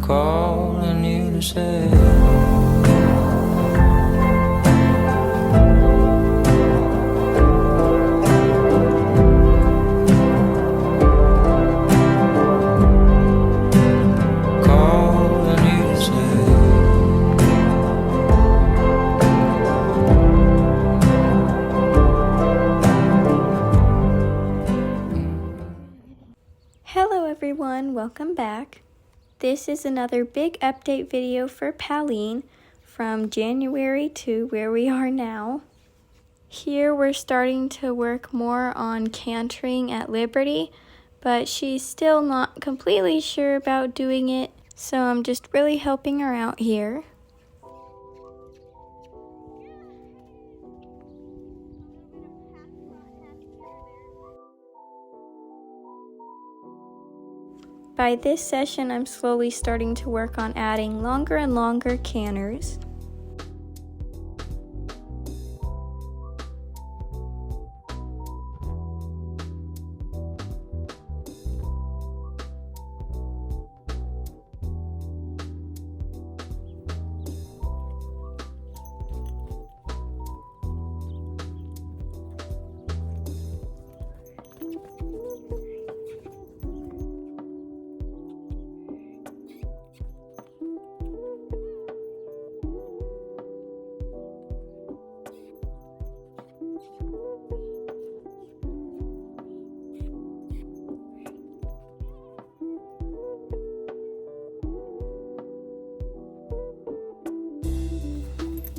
calling you to say Hello everyone, welcome back. This is another big update video for Pallene from January to where we are now. Here we're starting to work more on cantering at Liberty, but she's still not completely sure about doing it, so I'm just really helping her out here. By this session, I'm slowly starting to work on adding longer and longer canters.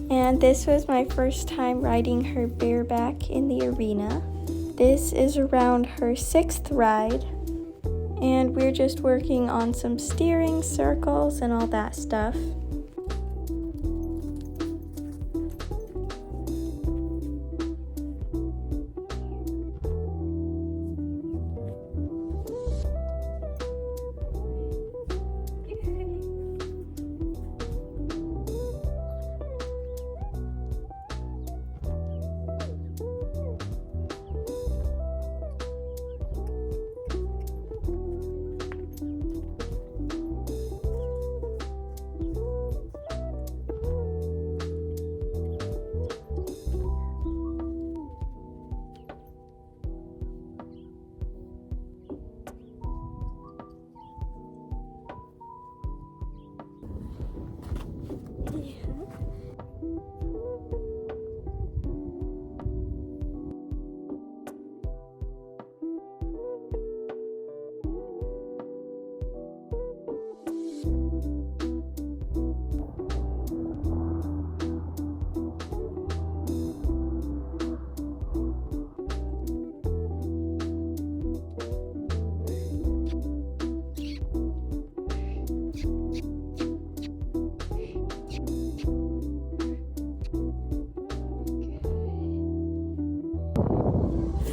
And this was my first time riding her bareback in the arena. This is around her 6th ride, and we're just working on some steering, circles, and all that stuff.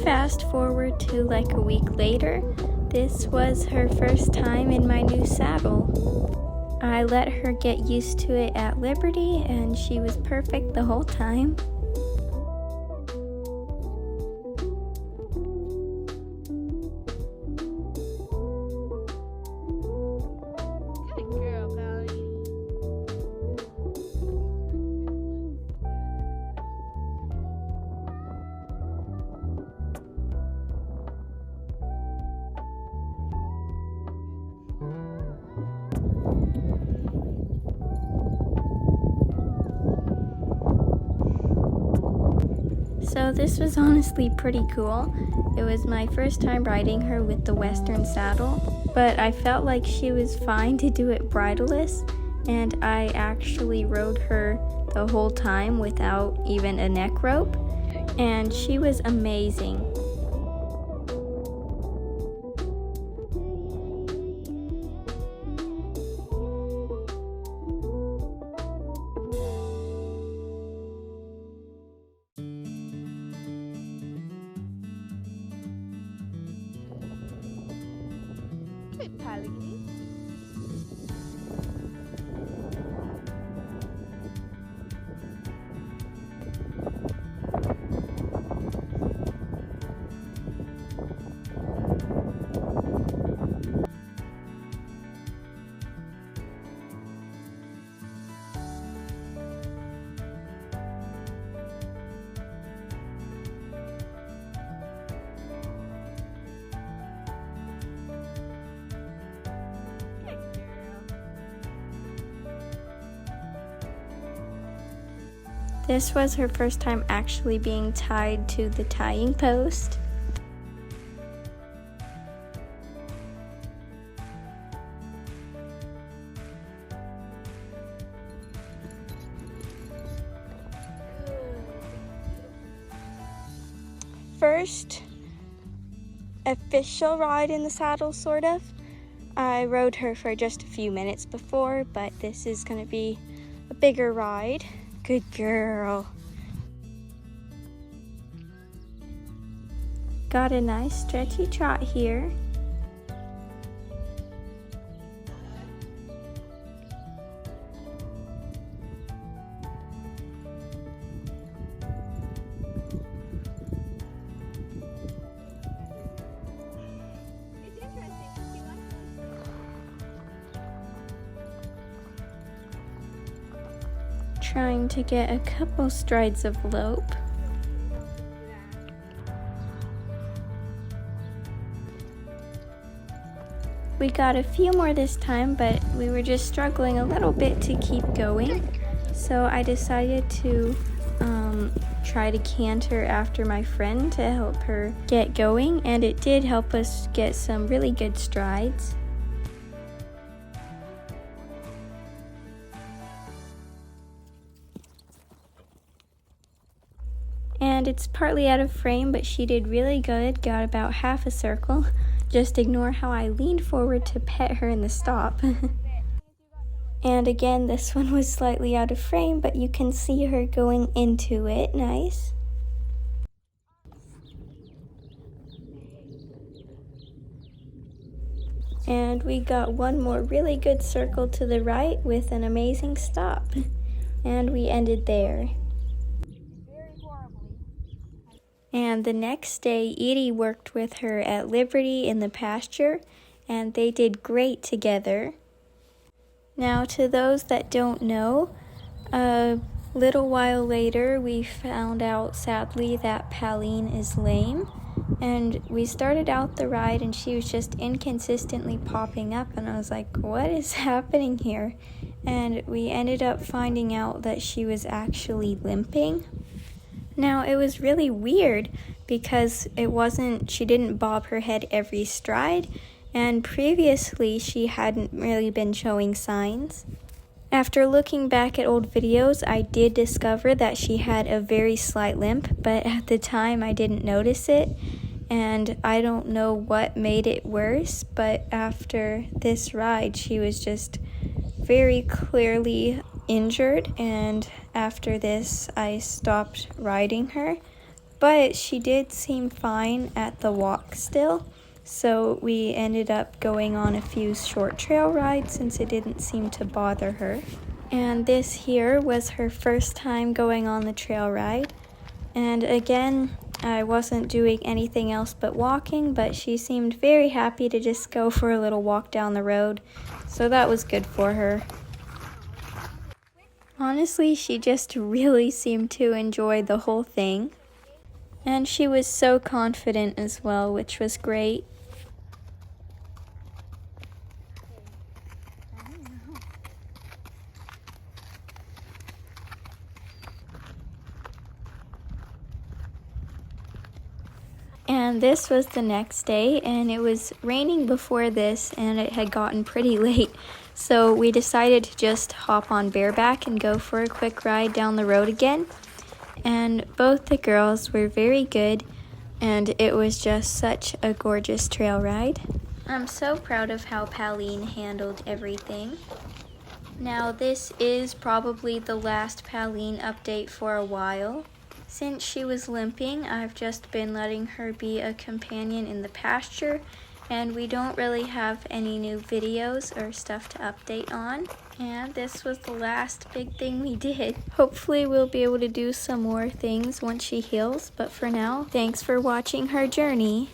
Fast forward to like a week later, this was her first time in my new saddle. I let her get used to it at Liberty and she was perfect the whole time. Good girl, Pallene. So this was honestly pretty cool. It was my first time riding her with the Western saddle, but I felt like she was fine to do it bridleless, and I actually rode her the whole time without even a neck rope, and she was amazing. Good, Pallene. This was her first time actually being tied to the tying post. First official ride in the saddle, sort of. I rode her for just a few minutes before, but this is gonna be a bigger ride. Good girl. Got a nice stretchy trot here. Trying to get a couple strides of lope. We got a few more this time, but we were just struggling a little bit to keep going. So I decided to try to canter after my friend to help her get going, and it did help us get some really good strides. And it's partly out of frame, but she did really good, got about half a circle. Just ignore how I leaned forward to pet her in the stop. And again, this one was slightly out of frame, but you can see her going into it. Nice. And we got one more really good circle to the right with an amazing stop. And we ended there. And the next day, Edie worked with her at Liberty in the pasture, and they did great together. Now, to those that don't know, a little while later, we found out, sadly, that Pallene is lame. And we started out the ride, and she was just inconsistently popping up, and I was like, what is happening here? And we ended up finding out that she was actually limping. Now, it was really weird because she didn't bob her head every stride, and previously she hadn't really been showing signs. After looking back at old videos, I did discover that she had a very slight limp, but at the time I didn't notice it, and I don't know what made it worse, but after this ride, she was just very clearly injured, and after this I stopped riding her, but she did seem fine at the walk still, so we ended up going on a few short trail rides since it didn't seem to bother her. And this here was her first time going on the trail ride, and again, I wasn't doing anything else but walking, but she seemed very happy to just go for a little walk down the road, so that was good for her. Honestly, she just really seemed to enjoy the whole thing. And she was so confident as well, which was great. And this was the next day, and it was raining before this, and it had gotten pretty late. So we decided to just hop on bareback and go for a quick ride down the road again. And both the girls were very good, and it was just such a gorgeous trail ride. I'm so proud of how Pallene handled everything. Now this is probably the last Pallene update for a while. Since she was limping, I've just been letting her be a companion in the pasture, and we don't really have any new videos or stuff to update on. And this was the last big thing we did. Hopefully we'll be able to do some more things once she heals, but for now, thanks for watching her journey.